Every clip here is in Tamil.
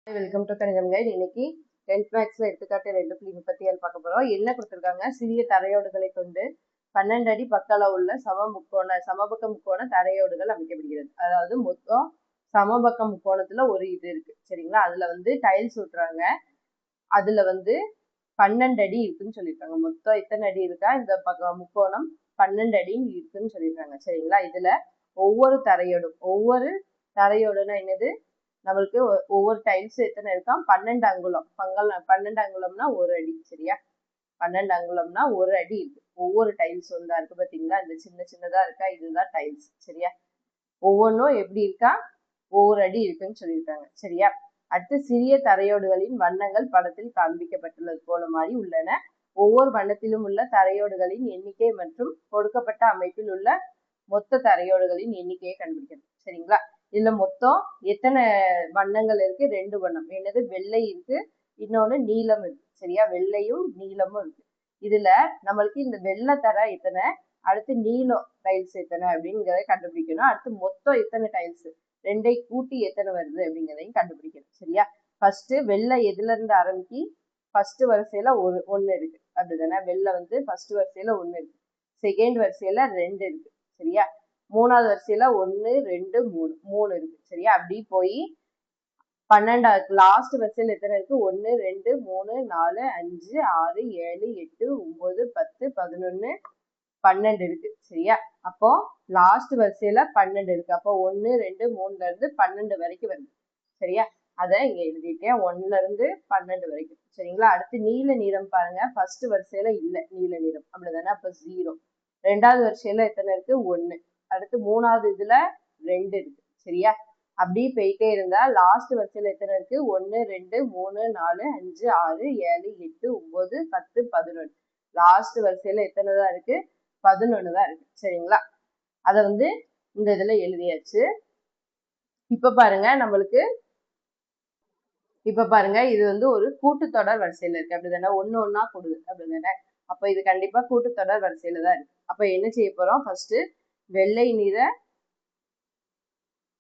வெல்கம் டு கணிதம் கைட். இன்னைக்கு 10th மேக்ஸ்ல எடுத்துக்காட்டு 2.37 பார்க்க போறோம். என்ன கொடுத்துருக்காங்க? சிறிய தரையோடுகளை கொண்டு 12 அடி பக்க அளவுள்ள சமபக்க முக்கோண தரையோடுகள் அமைக்கப்படுகிறது. அதாவது மொத்தம் சமபக்க முக்கோணத்துல ஒரு இது இருக்கு, சரிங்களா? அதுல வந்து டைல்ஸ் விட்டுறாங்க. அதுல வந்து 12 அடி இருக்குன்னு சொல்லியிருக்காங்க. மொத்தம் எத்தனை அடி இருக்கா? இந்த பக்கம் முக்கோணம் 12 அடி இருக்குன்னு சொல்லியிருக்காங்க, சரிங்களா? இதுல ஒவ்வொரு தரையோடுனா என்னது? நம்மளுக்கு ஒவ்வொரு டைல்ஸ் எத்தனை இருக்காம்? 12 அங்குலம். 12 அங்குலம்னா ஒரு அடி, சரியா? 12 அங்குலம்னா ஒரு அடி இருக்கு. ஒவ்வொரு டைல்ஸ் வந்தா இருக்கு பாத்தீங்களா? இந்த சின்னதா இருக்கா, இதுதான் டைல்ஸ், சரியா? ஒவ்வொன்றும் எப்படி இருக்கா? ஒவ்வொரு அடி இருக்குன்னு சொல்லியிருக்காங்க, சரியா? அடுத்து சிறிய தரையோடுகளின் வண்ணங்கள் படத்தில் காண்பிக்கப்பட்டுள்ளது போல மாதிரி உள்ளன. ஒவ்வொரு வண்ணத்திலும் உள்ள தரையோடுகளின் எண்ணிக்கை மற்றும் கொடுக்கப்பட்ட அமைப்பில் உள்ள மொத்த தரையோடுகளின் எண்ணிக்கையை கண்டுபிடிக்கணும், சரிங்களா? இதுல மொத்தம் எத்தனை வண்ணங்கள் இருக்கு? 2 வண்ணம். என்னது? வெள்ளை இருக்கு, இன்னொன்னு நீலம் இருக்கு, சரியா? வெள்ளையும் நீளமும் இருக்கு. இதுல நம்மளுக்கு இந்த வெள்ளை தரை எத்தனை, அடுத்து நீலம் டைல்ஸ் எத்தனை அப்படிங்கிறத கண்டுபிடிக்கணும். அடுத்து மொத்தம் எத்தனை டைல்ஸ், ரெண்டை கூட்டி எத்தனை வருது அப்படிங்கிறதையும் கண்டுபிடிக்கணும், சரியா? ஃபர்ஸ்ட் வெள்ளை எதுல இருந்து ஆரம்பிச்சு ஃபர்ஸ்ட் வரிசையில ஒன்னு இருக்கு, அப்படிதானே? வெள்ளை வந்து ஃபர்ஸ்ட் வரிசையில 1 இருக்கு, செகண்ட் வரிசையில 2 இருக்கு, சரியா? மூணாவது வரிசையில 1 2 3 இருக்கு, சரியா? அப்படி போய் 12வது லாஸ்ட் வரிசையில எத்தனை இருக்கு? 1 2 3 4 5 6 7 8 9 10 11 12 இருக்கு, சரியா? அப்போ லாஸ்ட் வரிசையில 12 இருக்கு. அப்போ 1 2 3ல இருந்து 12 வரைக்கும் வருது, சரியா? அதை இங்க எழுதிட்டேன், 1ல இருந்து 12 வரைக்கும், சரிங்களா? அடுத்து நீல நிறம் பாருங்க. ஃபர்ஸ்ட் வரிசையில இல்ல நீல நிறம், அப்படிதானே? அப்ப 0. ரெண்டாவது வரிசையில எத்தனை இருக்கு? 1. அடுத்து மூணாவது இதுல 2 இருக்கு, சரியா? அப்படி போயிட்டே இருந்தா லாஸ்ட் வரிசையில எத்தனை இருக்கு? 1 2 3 4 5 6 7 8 9 10 11. லாஸ்ட் வரிசையில எத்தனை தான் இருக்கு? 11 தான் இருக்கு, சரிங்களா? அத வந்து இந்த இதுல எழுதியாச்சு. இப்ப பாருங்க இது வந்து ஒரு கூட்டுத்தொடர் வரிசையில இருக்கு, அப்படிதானே? ஒண்ணா கொடுது, அப்படிதானே? அப்ப இது கண்டிப்பா கூட்டுத்தொடர் வரிசையில தான் இருக்கு. அப்ப என்ன செய்ய போறோம்? ஃபர்ஸ்ட் வெள்ளை நிற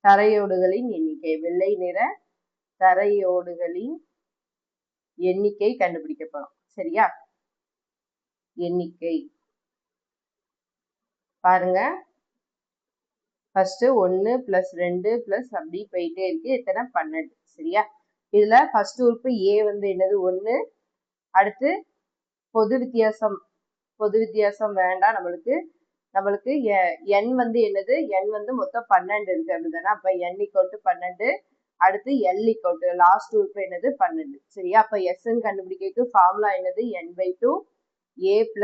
தரையோடுகளின் எண்ணிக்கை, வெள்ளை நிற தரையோடுகளின் எண்ணிக்கை கண்டுபிடிக்க போறோம், சரியா? எண்ணிக்கை பாருங்க. ஃபர்ஸ்ட் 1 + 2 + அப்படி போயிட்டே இருக்கு. எத்தனை? 12, சரியா? இதுல ஃபர்ஸ்ட் உறுப்பு ஏ வந்து என்னது? 1. அடுத்து பொது வித்தியாசம் வேண்டாம் நம்மளுக்கு n வந்து என்னது? n வந்து மொத்தம் 12 இருக்கு, அப்படிதானே? அப்ப n = 12. அடுத்து l = லாஸ்ட் உறுப்பு என்னது? 12, சரியா? அப்ப s கண்டுபிடிக்கிறதுக்கு ஃபார்முலா என்னது? n/2 a +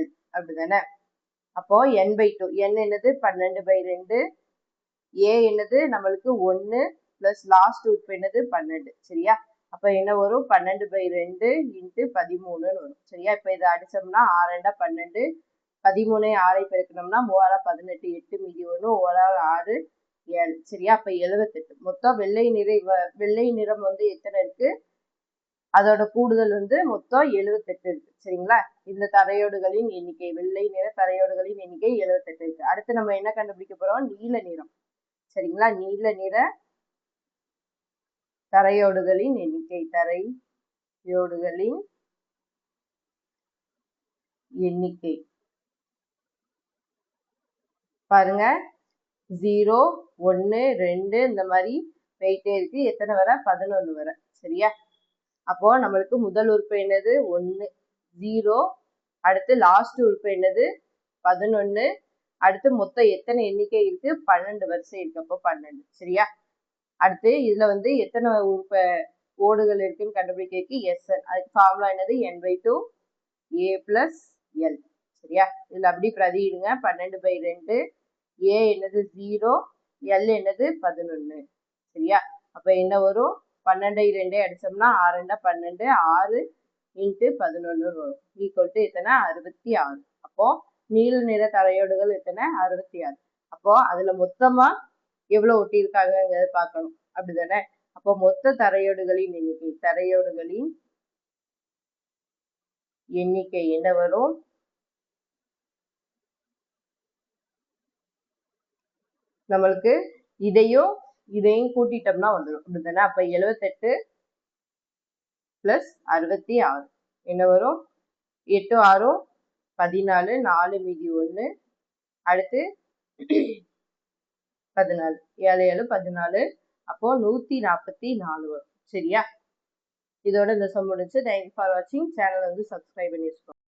l, அப்படிதானே? அப்போ n/2, n என்னது? 12/2, a என்னது? நம்மளுக்கு 1 + லாஸ்ட் உறுப்பு என்னது? 12, சரியா? அப்ப என்ன வரும்? 12/2 × 13 வரும், சரியா? இப்ப இதை அடிச்சோம்னா 6 × 12, 13 6 பெருக்கணும்னா 3 18, 8 மீதி 1, 1 6 7, சரியா? அப்ப 78. மொத்தம் வெள்ளை நிறம் வந்து எத்தனை இருக்கு? அதோட கூடுதல் வந்து மொத்தம் 78 இருக்கு, சரிங்களா? இந்த தரையோடுகளின் எண்ணிக்கை, வெள்ளை நிற தரையோடுகளின் எண்ணிக்கை 78 இருக்கு. அடுத்து நம்ம என்ன கண்டுபிடிக்க போறோம்? நீல நிறம், சரிங்களா? நீல நிற தரையோடுகளின் எண்ணிக்கை, தரையோடுகளின் எண்ணிக்கை பாருங்க. 0 1 2 இந்த மாதிரி போயிட்டே இருக்கு. எத்தனை வர? 11 வர, சரியா? அப்போ நம்மளுக்கு முதல் உறுப்பு என்னது? 1 0. அடுத்து லாஸ்ட் உறுப்பு என்னது? 11. அடுத்து மொத்தம் எத்தனை எண்ணிக்கை இருக்கு? 12 வரிசை இருக்கு, அப்போ 12, சரியா? அடுத்து இதுல வந்து எத்தனை ஓடுகள் இருக்குன்னு கண்டுபிடிக்கிறதுக்கு SN, அதுக்கு ஃபார்முலா என்னது? n/2 a + l, சரியா? இதுல அப்படி பிரதியிடுங்க. 12/2, a என்னது? 0, l என்னது? 11, சரியா? அப்ப என்ன வரும்? 12 2 அடிச்சோம்னா 6 × 12, 6 × 11 வரும், = எத்தனை? 66. அப்போ நீல நிற தரையோடுகள் எத்தனை? 66. அப்போ அதுல மொத்தமா எவ்வளவு ஒட்டியிருக்காங்கிறத பார்க்கணும், அப்படிதானே? அப்போ மொத்த தரையோடுகளின் எண்ணிக்கை என்ன வரும்? நம்மளுக்கு இதையும் இதையும் கூட்டிட்டோம்னா வந்துடும் அப்படிதானே. அப்ப 78 பிளஸ் 66 என்ன வரும்? 8 6 14, 4 மீதி 1, அடுத்து 14, 7 7 14, அப்போ 144 வரும். சரியா? இதோட இந்த சம் முடிச்சு. தேங்க்ஸ் ஃபார் வாட்சிங். சேனல் வந்து சப்ஸ்கிரைப் பண்ணி வச்சுக்கோங்க.